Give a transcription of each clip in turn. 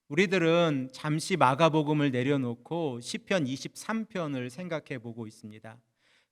우리들은 잠시 마가복음을 내려놓고 시편 23편을 생각해 보고 있습니다.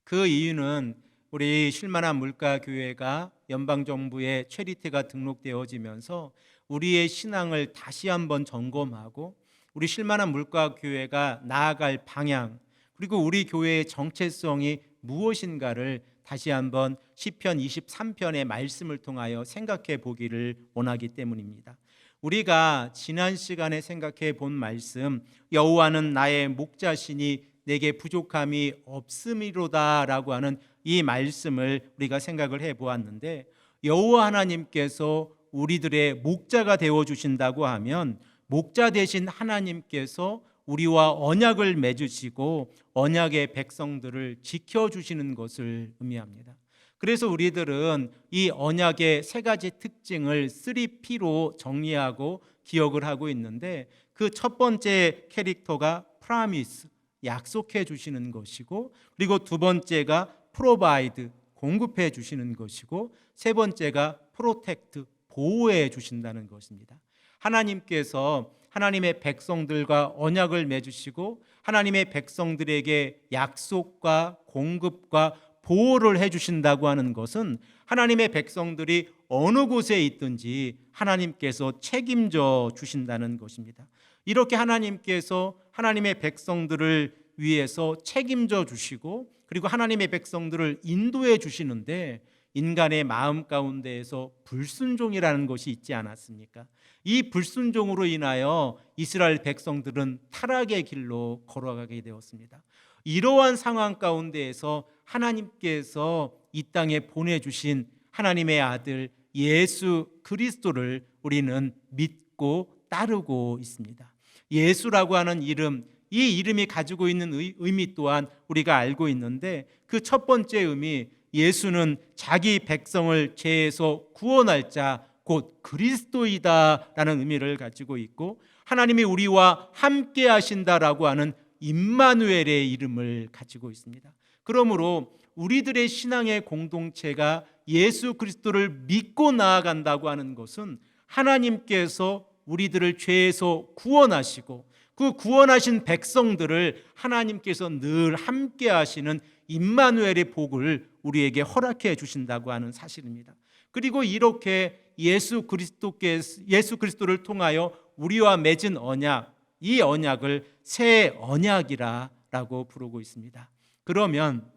그 이유는 우리 쉴만한 물가교회가 연방정부의 체리티가 등록되어지면서 우리의 신앙을 다시 한번 점검하고 우리 쉴만한 물가교회가 나아갈 방향, 그리고 우리 교회의 정체성이 무엇인가를 다시 한번 시편 23편의 말씀을 통하여 생각해 보기를 원하기 때문입니다. 우리가 지난 시간에 생각해 본 말씀, 여호와는 나의 목자시니 내게 부족함이 없음이로다라고 하는 이 말씀을 우리가 생각을 해 보았는데, 여호와 하나님께서 우리들의 목자가 되어 주신다고 하면 목자 되신 하나님께서 우리와 언약을 맺으시고 언약의 백성들을 지켜주시는 것을 의미합니다. 그래서 우리들은 이 언약의 세 가지 특징을 3P로 정리하고 기억을 하고 있는데, 그 첫 번째 캐릭터가 promise, 약속해 주시는 것이고, 그리고 두 번째가 provide, 공급해 주시는 것이고, 세 번째가 protect, 보호해 주신다는 것입니다. 하나님께서 하나님의 백성들과 언약을 맺으시고 하나님의 백성들에게 약속과 공급과 보호를 해주신다고 하는 것은 하나님의 백성들이 어느 곳에 있든지 하나님께서 책임져 주신다는 것입니다. 이렇게 하나님께서 하나님의 백성들을 위해서 책임져 주시고, 그리고 하나님의 백성들을 인도해 주시는데, 인간의 마음 가운데에서 불순종이라는 것이 있지 않았습니까? 이 불순종으로 인하여 이스라엘 백성들은 타락의 길로 걸어가게 되었습니다. 이러한 상황 가운데에서 하나님께서 이 땅에 보내주신 하나님의 아들 예수 그리스도를 우리는 믿고 따르고 있습니다. 예수라고 하는 이름, 이 이름이 가지고 있는 의미 또한 우리가 알고 있는데, 그 첫 번째 의미, 예수는 자기 백성을 죄에서 구원할 자, 곧 그리스도이다라는 의미를 가지고 있고, 하나님이 우리와 함께 하신다라고 하는 임마누엘의 이름을 가지고 있습니다. 그러므로 우리들의 신앙의 공동체가 예수 그리스도를 믿고 나아간다고 하는 것은 하나님께서 우리들을 죄에서 구원하시고 그 구원하신 백성들을 하나님께서 늘 함께 하시는 임마누엘의 복을 우리에게 허락해 주신다고 하는 사실입니다. 그리고 이렇게 예수 그리스도를 통하여 우리와 맺은 언약, 이 언약을 새 언약이라고 부르고 있습니다. 그러면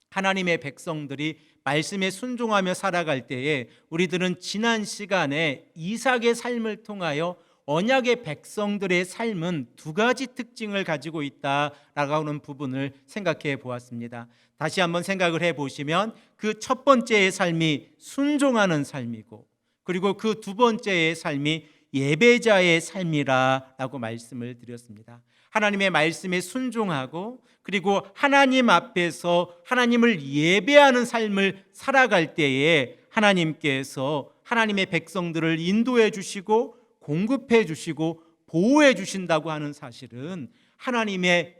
하나님의 백성들이 말씀에 순종하며 살아갈 때에 우리들은 지난 시간에 이삭의 삶을 통하여 언약의 백성들의 삶은 두 가지 특징을 가지고 있다라고 하는 부분을 생각해 보았습니다. 다시 한번 생각을 해 보시면, 그 첫 번째의 삶이 순종하는 삶이고, 그리고 그 두 번째의 삶이 예배자의 삶이라고 말씀을 드렸습니다. 하나님의 말씀에 순종하고, 그리고 하나님 앞에서 하나님을 예배하는 삶을 살아갈 때에 하나님께서 하나님의 백성들을 인도해 주시고 공급해 주시고 보호해 주신다고 하는 사실은 하나님의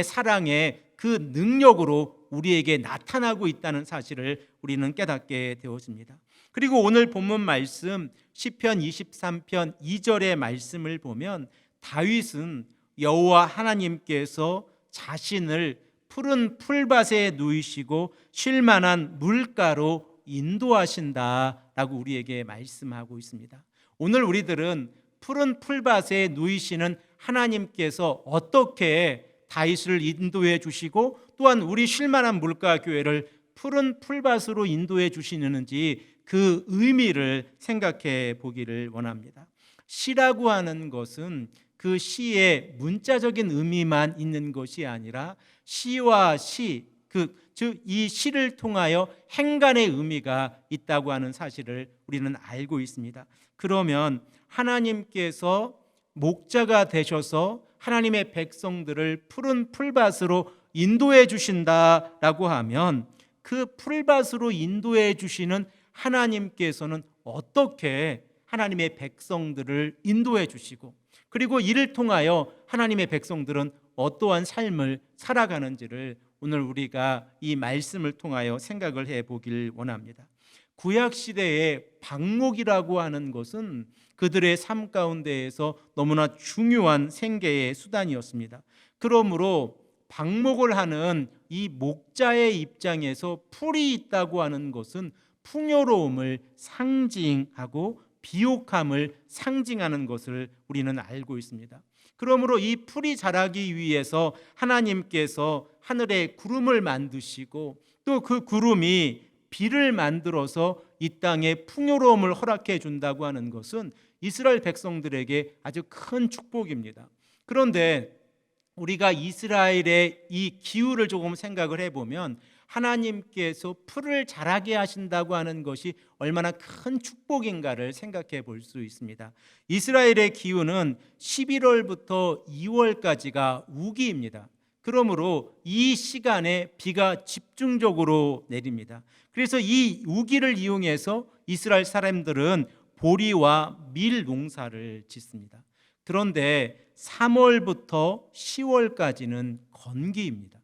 사랑의 그 능력으로 우리에게 나타나고 있다는 사실을 우리는 깨닫게 되었습니다. 그리고 오늘 본문 말씀 시편 23편 2절의 말씀을 보면, 다윗은 여호와 하나님께서 자신을 푸른 풀밭에 누이시고 쉴만한 물가로 인도하신다라고 우리에게 말씀하고 있습니다. 오늘 우리들은 푸른 풀밭에 누이시는 하나님께서 어떻게 다윗을 인도해 주시고 또한 우리 쉴만한 물가교회를 푸른 풀밭으로 인도해 주시는지 그 의미를 생각해 보기를 원합니다. 시라고 하는 것은 그 시의 문자적인 의미만 있는 것이 아니라 시와 시, 즉 이 시를 통하여 행간의 의미가 있다고 하는 사실을 우리는 알고 있습니다. 그러면 하나님께서 목자가 되셔서 하나님의 백성들을 푸른 풀밭으로 인도해 주신다라고 하면, 그 풀밭으로 인도해 주시는 하나님께서는 어떻게 하나님의 백성들을 인도해 주시고, 그리고 이를 통하여 하나님의 백성들은 어떠한 삶을 살아가는지를 오늘 우리가 이 말씀을 통하여 생각을 해 보길 원합니다. 구약 시대의 방목이라고 하는 것은 그들의 삶 가운데에서 너무나 중요한 생계의 수단이었습니다. 그러므로 방목을 하는 이 목자의 입장에서 풀이 있다고 하는 것은 풍요로움을 상징하고 비옥함을 상징하는 것을 우리는 알고 있습니다. 그러므로 이 풀이 자라기 위해서 하나님께서 하늘에 구름을 만드시고 또 그 구름이 비를 만들어서 이 땅에 풍요로움을 허락해 준다고 하는 것은 이스라엘 백성들에게 아주 큰 축복입니다. 그런데 우리가 이스라엘의 이 기후를 조금 생각을 해보면 하나님께서 풀을 자라게 하신다고 하는 것이 얼마나 큰 축복인가를 생각해 볼 수 있습니다. 이스라엘의 기후는 11월부터 2월까지가 우기입니다. 그러므로 이 시간에 비가 집중적으로 내립니다. 그래서 이 우기를 이용해서 이스라엘 사람들은 보리와 밀 농사를 짓습니다. 그런데 3월부터 10월까지는 건기입니다.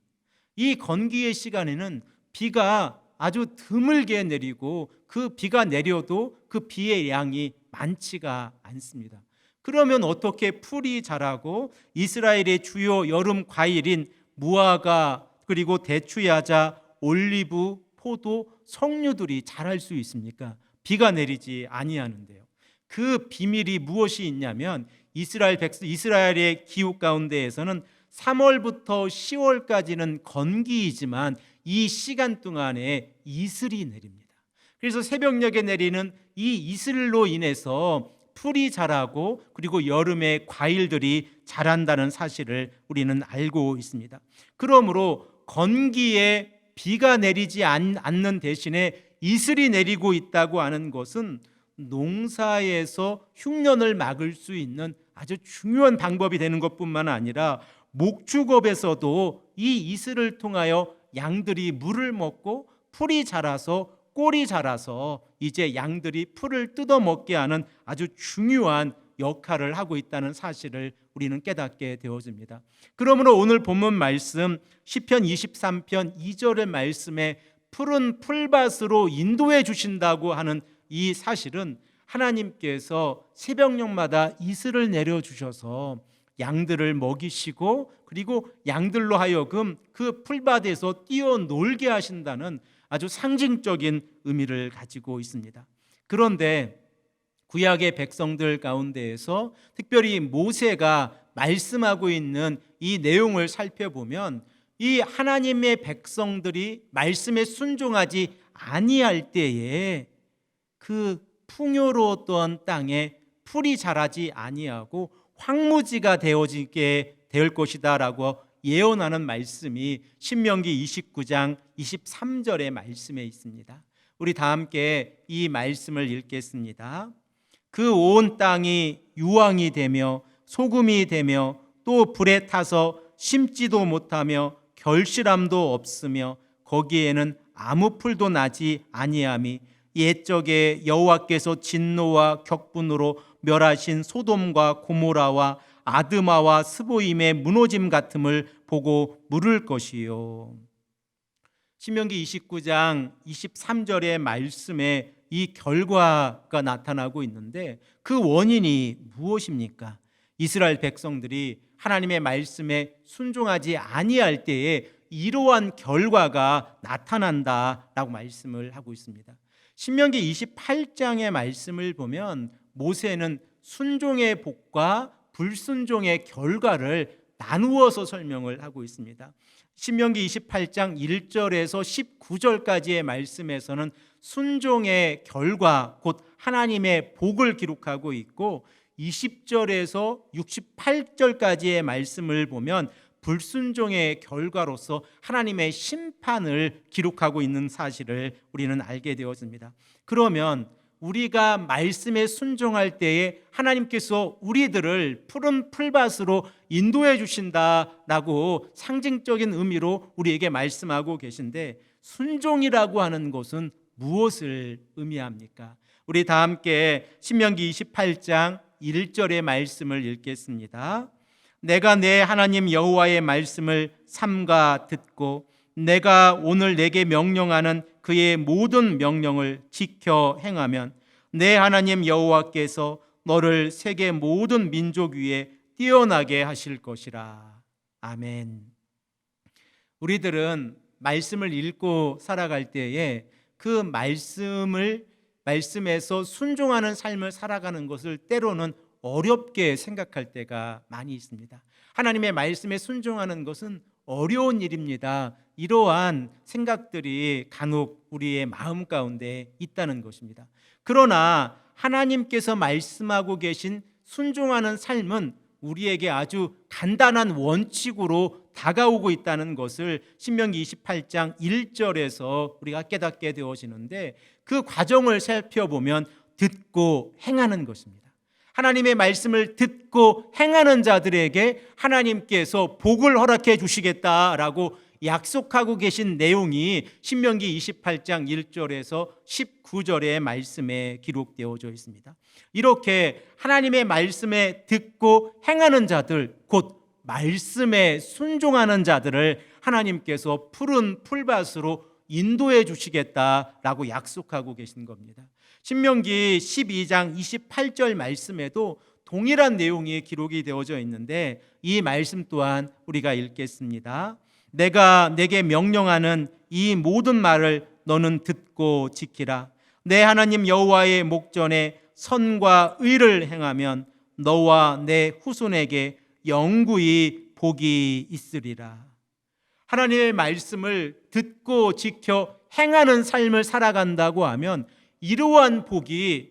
이 건기의 시간에는 비가 아주 드물게 내리고 그 비가 내려도 그 비의 양이 많지가 않습니다. 그러면 어떻게 풀이 자라고 이스라엘의 주요 여름 과일인 무화과 그리고 대추야자, 올리브, 포도, 석류들이 자랄 수 있습니까? 비가 내리지 아니하는데요. 그 비밀이 무엇이 있냐면 이스라엘의 기후 가운데에서는 3월부터 10월까지는 건기이지만 이 시간 동안에 이슬이 내립니다. 그래서 새벽녘에 내리는 이 이슬로 인해서 풀이 자라고 그리고 여름에 과일들이 자란다는 사실을 우리는 알고 있습니다. 그러므로 건기에 비가 내리지 않는 대신에 이슬이 내리고 있다고 하는 것은 농사에서 흉년을 막을 수 있는 아주 중요한 방법이 되는 것뿐만 아니라 목축업에서도 이 이슬을 통하여 양들이 물을 먹고 풀이 자라서 꼴이 자라서 이제 양들이 풀을 뜯어 먹게 하는 아주 중요한 역할을 하고 있다는 사실을 우리는 깨닫게 되어집니다. 그러므로 오늘 본문 말씀 시편 23편 2절의 말씀에 푸른 풀밭으로 인도해 주신다고 하는 이 사실은 하나님께서 새벽녘마다 이슬을 내려주셔서 양들을 먹이시고 그리고 양들로 하여금 그 풀밭에서 뛰어놀게 하신다는 아주 상징적인 의미를 가지고 있습니다. 그런데 구약의 백성들 가운데에서 특별히 모세가 말씀하고 있는 이 내용을 살펴보면 이 하나님의 백성들이 말씀에 순종하지 아니할 때에 그 풍요로웠던 땅에 풀이 자라지 아니하고 황무지가 되어지게 될 것이다 라고 예언하는 말씀이 신명기 29장 23절의 말씀에 있습니다. 우리 다 함께 이 말씀을 읽겠습니다. 그 온 땅이 유황이 되며 소금이 되며 또 불에 타서 심지도 못하며 결실함도 없으며 거기에는 아무 풀도 나지 아니함이 옛적에 여호와께서 진노와 격분으로 멸하신 소돔과 고모라와 아드마와 스보임의 무너짐 같음을 보고 물을 것이요. 신명기 29장 23절의 말씀에 이 결과가 나타나고 있는데 그 원인이 무엇입니까? 이스라엘 백성들이 하나님의 말씀에 순종하지 아니할 때에 이러한 결과가 나타난다라고 말씀을 하고 있습니다. 신명기 28장의 말씀을 보면 모세는 순종의 복과 불순종의 결과를 나누어서 설명을 하고 있습니다. 신명기 28장 1절에서 19절까지의 말씀에서는 순종의 결과 곧 하나님의 복을 기록하고 있고 20절에서 68절까지의 말씀을 보면 불순종의 결과로서 하나님의 심판을 기록하고 있는 사실을 우리는 알게 되었습니다. 그러면 우리가 말씀에 순종할 때에 하나님께서 우리들을 푸른 풀밭으로 인도해 주신다라고 상징적인 의미로 우리에게 말씀하고 계신데 순종이라고 하는 것은 무엇을 의미합니까? 우리 다 함께 신명기 28장 1절의 말씀을 읽겠습니다. 내가 내 하나님 여호와의 말씀을 삼가 듣고 내가 오늘 내게 명령하는 그의 모든 명령을 지켜 행하면 내 하나님 여호와께서 너를 세계 모든 민족 위에 뛰어나게 하실 것이라. 아멘. 우리들은 말씀을 읽고 살아갈 때에 그 말씀에서 순종하는 삶을 살아가는 것을 때로는 어렵게 생각할 때가 많이 있습니다. 하나님의 말씀에 순종하는 것은 어려운 일입니다. 이러한 생각들이 간혹 우리의 마음 가운데 있다는 것입니다. 그러나 하나님께서 말씀하고 계신 순종하는 삶은 우리에게 아주 간단한 원칙으로 다가오고 있다는 것을 신명기 28장 1절에서 우리가 깨닫게 되어지는데, 그 과정을 살펴보면 듣고 행하는 것입니다. 하나님의 말씀을 듣고 행하는 자들에게 하나님께서 복을 허락해 주시겠다라고 약속하고 계신 내용이 신명기 28장 1절에서 19절의 말씀에 기록되어져 있습니다. 이렇게 하나님의 말씀에 듣고 행하는 자들, 곧 말씀에 순종하는 자들을 하나님께서 푸른 풀밭으로 인도해 주시겠다라고 약속하고 계신 겁니다. 신명기 12장 28절 말씀에도 동일한 내용이 기록이 되어져 있는데, 이 말씀 또한 우리가 읽겠습니다. 내가 내게 명령하는 이 모든 말을 너는 듣고 지키라. 내 하나님 여호와의 목전에 선과 의를 행하면 너와 내 후손에게 영구히 복이 있으리라. 하나님의 말씀을 듣고 지켜 행하는 삶을 살아간다고 하면 이러한 복이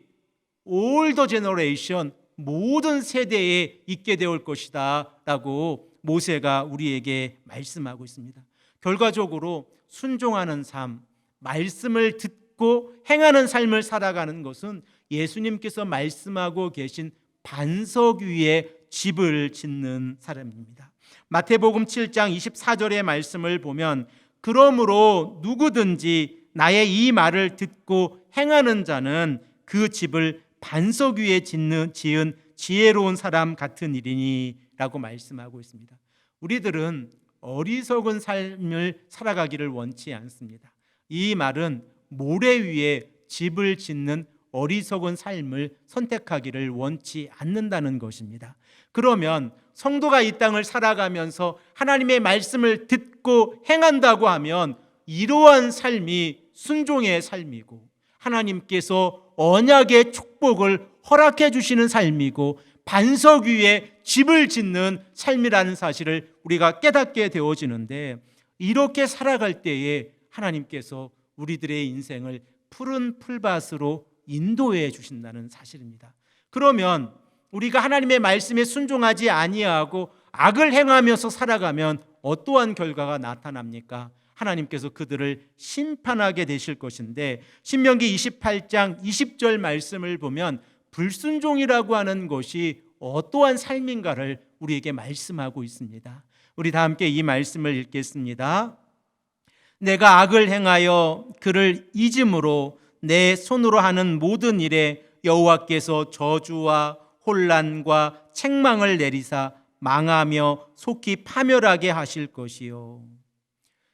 all the generation, 모든 세대에 있게 되올 것이다 라고 모세가 우리에게 말씀하고 있습니다. 결과적으로 순종하는 삶, 말씀을 듣고 행하는 삶을 살아가는 것은 예수님께서 말씀하고 계신 반석 위에 집을 짓는 사람입니다. 마태복음 7장 24절의 말씀을 보면, 그러므로 누구든지 나의 이 말을 듣고 행하는 자는 그 집을 반석 위에 지은 지혜로운 사람 같은 일이니 라고 말씀하고 있습니다. 우리들은 어리석은 삶을 살아가기를 원치 않습니다. 이 말은 모래 위에 집을 짓는 어리석은 삶을 선택하기를 원치 않는다는 것입니다. 그러면 성도가 이 땅을 살아가면서 하나님의 말씀을 듣고 행한다고 하면 이러한 삶이 순종의 삶이고 하나님께서 언약의 축복을 허락해 주시는 삶이고 반석 위에 집을 짓는 삶이라는 사실을 우리가 깨닫게 되어지는데, 이렇게 살아갈 때에 하나님께서 우리들의 인생을 푸른 풀밭으로 인도해 주신다는 사실입니다. 그러면 우리가 하나님의 말씀에 순종하지 아니하고 악을 행하면서 살아가면 어떠한 결과가 나타납니까? 하나님께서 그들을 심판하게 되실 것인데, 신명기 28장 20절 말씀을 보면 불순종이라고 하는 것이 어떠한 삶인가를 우리에게 말씀하고 있습니다. 우리 다 함께 이 말씀을 읽겠습니다. 내가 악을 행하여 그를 잊음으로 내 손으로 하는 모든 일에 여호와께서 저주와 혼란과 책망을 내리사 망하며 속히 파멸하게 하실 것이요.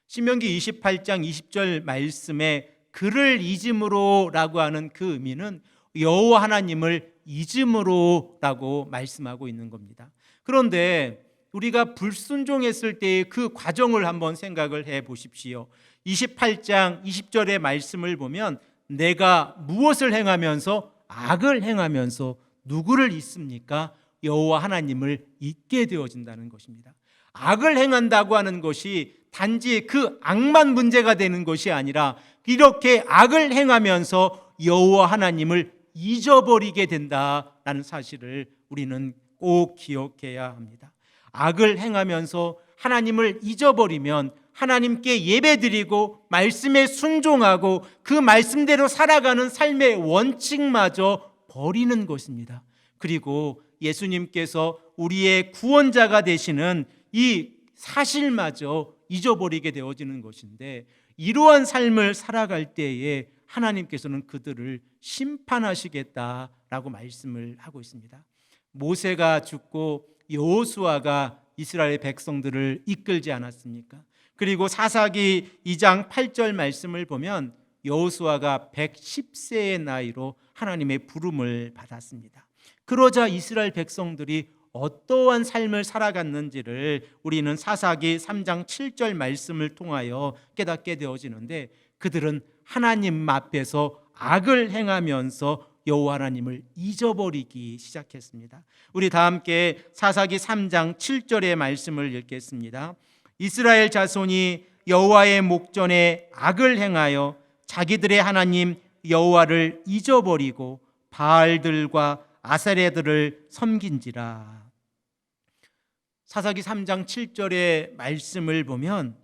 신명기 28장 20절 말씀에 그를 잊음으로라고 하는 그 의미는 여호와 하나님을 잊음으로라고 말씀하고 있는 겁니다. 그런데 우리가 불순종했을 때의 그 과정을 한번 생각을 해 보십시오. 28장 20절의 말씀을 보면 내가 무엇을 행하면서 악을 행하면서 누구를 잊습니까? 여호와 하나님을 잊게 되어진다는 것입니다. 악을 행한다고 하는 것이 단지 그 악만 문제가 되는 것이 아니라 이렇게 악을 행하면서 여호와 하나님을 잊어버리게 된다라는 사실을 우리는 꼭 기억해야 합니다. 악을 행하면서 하나님을 잊어버리면 하나님께 예배드리고 말씀에 순종하고 그 말씀대로 살아가는 삶의 원칙마저 버리는 것입니다. 그리고 예수님께서 우리의 구원자가 되시는 이 사실마저 잊어버리게 되어지는 것인데, 이러한 삶을 살아갈 때에 하나님께서는 그들을 심판하시겠다라고 말씀을 하고 있습니다. 모세가 죽고 여호수아가 이스라엘 백성들을 이끌지 않았습니까? 그리고 사사기 2장 8절 말씀을 보면 여호수아가 110세의 나이로 하나님의 부름을 받았습니다. 그러자 이스라엘 백성들이 어떠한 삶을 살아갔는지를 우리는 사사기 3장 7절 말씀을 통하여 깨닫게 되어지는데, 그들은 하나님 앞에서 악을 행하면서 여호와 하나님을 잊어버리기 시작했습니다. 우리 다 함께 사사기 3장 7절의 말씀을 읽겠습니다. 이스라엘 자손이 여호와의 목전에 악을 행하여 자기들의 하나님 여호와를 잊어버리고 바알들과 아세라들을 섬긴지라. 사사기 3장 7절의 말씀을 보면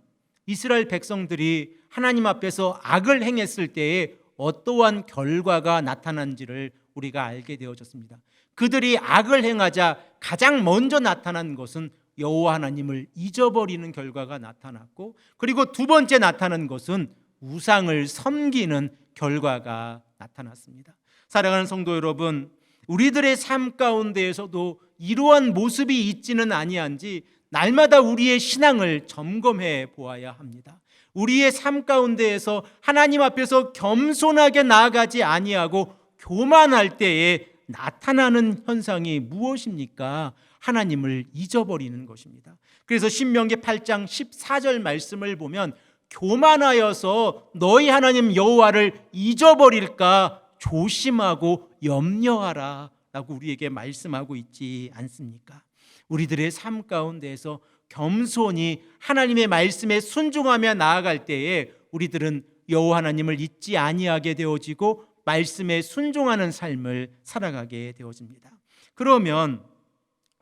이스라엘 백성들이 하나님 앞에서 악을 행했을 때에 어떠한 결과가 나타난지를 우리가 알게 되어졌습니다. 그들이 악을 행하자 가장 먼저 나타난 것은 여호와 하나님을 잊어버리는 결과가 나타났고, 그리고 두 번째 나타난 것은 우상을 섬기는 결과가 나타났습니다. 사랑하는 성도 여러분, 우리들의 삶 가운데에서도 이러한 모습이 있지는 아니한지 날마다 우리의 신앙을 점검해 보아야 합니다. 우리의 삶 가운데에서 하나님 앞에서 겸손하게 나아가지 아니하고 교만할 때에 나타나는 현상이 무엇입니까? 하나님을 잊어버리는 것입니다. 그래서 신명기 8장 14절 말씀을 보면 교만하여서 너희 하나님 여호와를 잊어버릴까 조심하고 염려하라 라고 우리에게 말씀하고 있지 않습니까? 우리들의 삶 가운데에서 겸손히 하나님의 말씀에 순종하며 나아갈 때에 우리들은 여호와 하나님을 잊지 아니하게 되어지고 말씀에 순종하는 삶을 살아가게 되어집니다. 그러면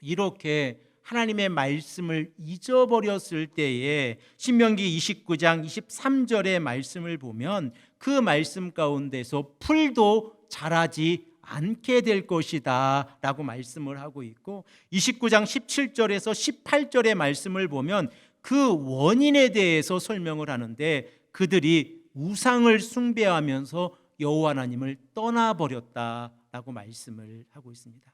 이렇게 하나님의 말씀을 잊어버렸을 때에 신명기 29장 23절의 말씀을 보면 그 말씀 가운데서 풀도 자라지 않게 될 것이다 라고 말씀을 하고 있고, 29장 17절에서 18절의 말씀을 보면 그 원인에 대해서 설명을 하는데 그들이 우상을 숭배하면서 여호와 하나님을 떠나버렸다라고 말씀을 하고 있습니다.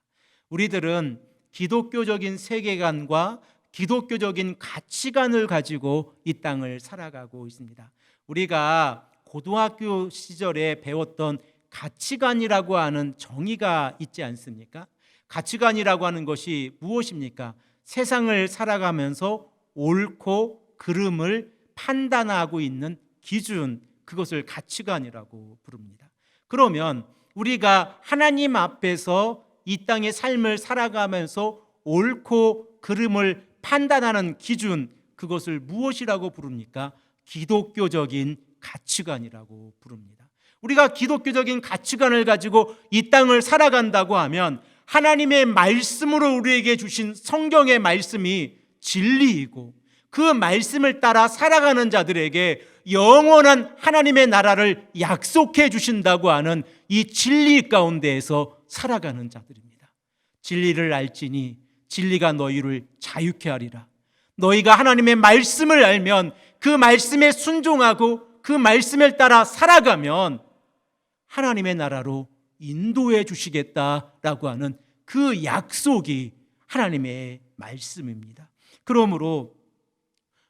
우리들은 기독교적인 세계관과 기독교적인 가치관을 가지고 이 땅을 살아가고 있습니다. 우리가 고등학교 시절에 배웠던 가치관이라고 하는 정의가 있지 않습니까? 가치관이라고 하는 것이 무엇입니까? 세상을 살아가면서 옳고 그름을 판단하고 있는 기준, 그것을 가치관이라고 부릅니다. 그러면 우리가 하나님 앞에서 이 땅의 삶을 살아가면서 옳고 그름을 판단하는 기준, 그것을 무엇이라고 부릅니까? 기독교적인 가치관이라고 부릅니다. 우리가 기독교적인 가치관을 가지고 이 땅을 살아간다고 하면 하나님의 말씀으로 우리에게 주신 성경의 말씀이 진리이고 그 말씀을 따라 살아가는 자들에게 영원한 하나님의 나라를 약속해 주신다고 하는 이 진리 가운데에서 살아가는 자들입니다. 진리를 알지니 진리가 너희를 자유케 하리라. 너희가 하나님의 말씀을 알면 그 말씀에 순종하고 그 말씀을 따라 살아가면 하나님의 나라로 인도해 주시겠다라고 하는 그 약속이 하나님의 말씀입니다. 그러므로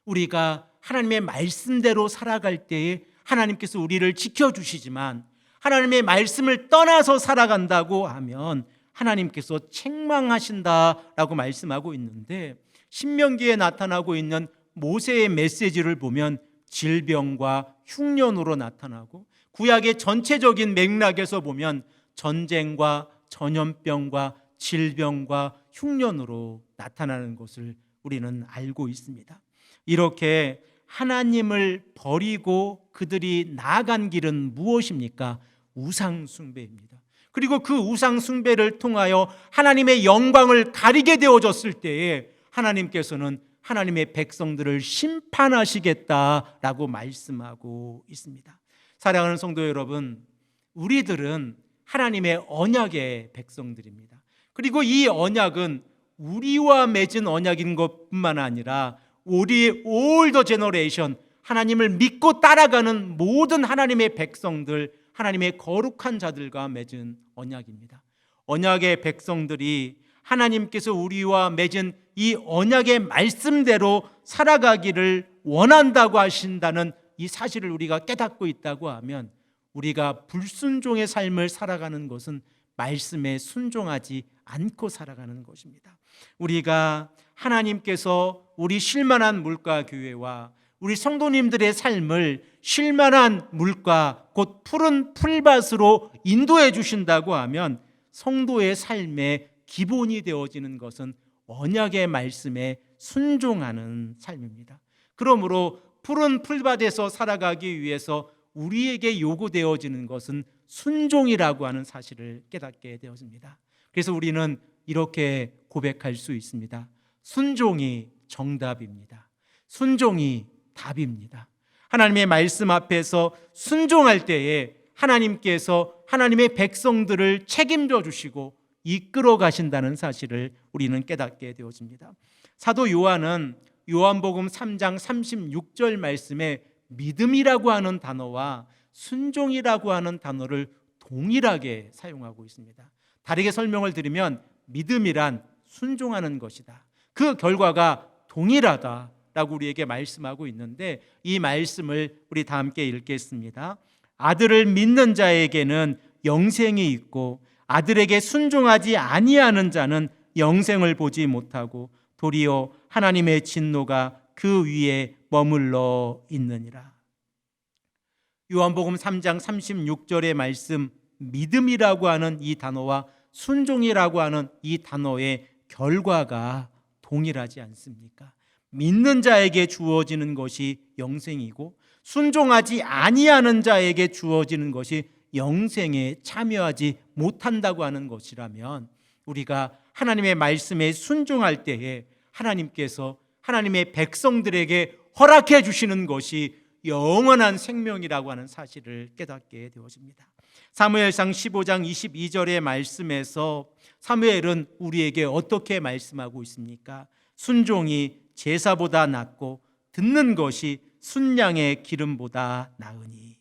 우리가 하나님의 말씀대로 살아갈 때에 하나님께서 우리를 지켜주시지만 하나님의 말씀을 떠나서 살아간다고 하면 하나님께서 책망하신다라고 말씀하고 있는데, 신명기에 나타나고 있는 모세의 메시지를 보면 질병과 흉년으로 나타나고, 구약의 전체적인 맥락에서 보면 전쟁과 전염병과 질병과 흉년으로 나타나는 것을 우리는 알고 있습니다. 이렇게 하나님을 버리고 그들이 나아간 길은 무엇입니까? 우상 숭배입니다. 그리고 그 우상 숭배를 통하여 하나님의 영광을 가리게 되어졌을 때에 하나님께서는 하나님의 백성들을 심판하시겠다라고 말씀하고 있습니다. 사랑하는 성도 여러분, 우리들은 하나님의 언약의 백성들입니다. 그리고 이 언약은 우리와 맺은 언약인 것뿐만 아니라 우리 all the generation, 하나님을 믿고 따라가는 모든 하나님의 백성들, 하나님의 거룩한 자들과 맺은 언약입니다. 언약의 백성들이 하나님께서 우리와 맺은 이 이 언약의 말씀대로 살아가기를 원한다고 하신다는 이 사실을 우리가 깨닫고 있다고 하면 우리가 불순종의 삶을 살아가는 것은 말씀에 순종하지 않고 살아가는 것입니다. 우리가 하나님께서 우리 쉴만한 물가 교회와 우리 성도님들의 삶을 쉴만한 물가 곧 푸른 풀밭으로 인도해 주신다고 하면 성도의 삶의 기본이 되어지는 것은 언약의 말씀에 순종하는 삶입니다. 그러므로 푸른 풀밭에서 살아가기 위해서 우리에게 요구되어지는 것은 순종이라고 하는 사실을 깨닫게 되어집니다. 그래서 우리는 이렇게 고백할 수 있습니다. 순종이 정답입니다. 순종이 답입니다. 하나님의 말씀 앞에서 순종할 때에 하나님께서 하나님의 백성들을 책임져 주시고 이끌어 가신다는 사실을 우리는 깨닫게 되어집니다. 사도 요한은 요한복음 3장 36절 말씀에 믿음이라고 하는 단어와 순종이라고 하는 단어를 동일하게 사용하고 있습니다. 다르게 설명을 드리면 믿음이란 순종하는 것이다. 그 결과가 동일하다라고 우리에게 말씀하고 있는데 이 말씀을 우리 다 함께 읽겠습니다. 아들을 믿는 자에게는 영생이 있고 아들에게 순종하지 아니하는 자는 영생을 보지 못하고 도리어 하나님의 진노가 그 위에 머물러 있느니라. 요한복음 3장 36절의 말씀 믿음이라고 하는 이 단어와 순종이라고 하는 이 단어의 결과가 동일하지 않습니까? 믿는 자에게 주어지는 것이 영생이고 순종하지 아니하는 자에게 주어지는 것이 영생에 참여하지 못한다고 하는 것이라면 우리가 하나님의 말씀에 순종할 때에 하나님께서 하나님의 백성들에게 허락해 주시는 것이 영원한 생명이라고 하는 사실을 깨닫게 되어집니다. 사무엘상 15장 22절의 말씀에서 사무엘은 우리에게 어떻게 말씀하고 있습니까? 순종이 제사보다 낫고 듣는 것이 순양의 기름보다 나으니.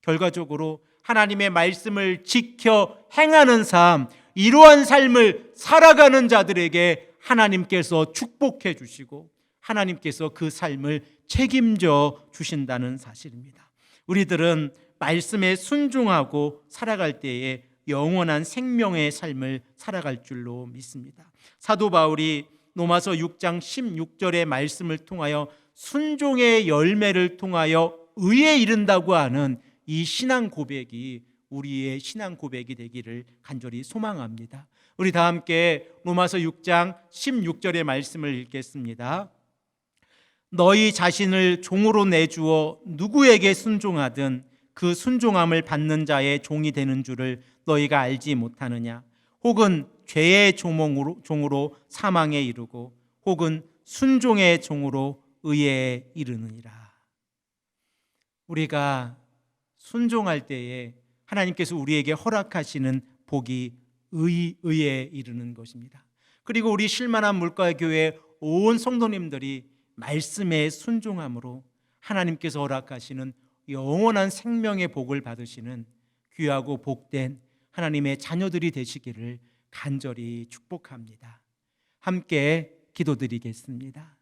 결과적으로 하나님의 말씀을 지켜 행하는 삶, 이러한 삶을 살아가는 자들에게 하나님께서 축복해 주시고 하나님께서 그 삶을 책임져 주신다는 사실입니다. 우리들은 말씀에 순종하고 살아갈 때에 영원한 생명의 삶을 살아갈 줄로 믿습니다. 사도 바울이 로마서 6장 16절의 말씀을 통하여 순종의 열매를 통하여 의에 이른다고 하는 이 신앙 고백이 우리의 신앙 고백이 되기를 간절히 소망합니다. 우리 다 함께 로마서 6장 16절의 말씀을 읽겠습니다. 너희 자신을 종으로 내주어 누구에게 순종하든 그 순종함을 받는 자의 종이 되는 줄을 너희가 알지 못하느냐? 혹은 죄의 종으로 사망에 이르고 혹은 순종의 종으로 의에 이르느니라. 우리가 순종할 때에 하나님께서 우리에게 허락하시는 복이 의에 이르는 것입니다. 그리고 우리 쉴만한 물가교회 온 성도님들이 말씀에 순종함으로 하나님께서 허락하시는 영원한 생명의 복을 받으시는 귀하고 복된 하나님의 자녀들이 되시기를 간절히 축복합니다. 함께 기도드리겠습니다.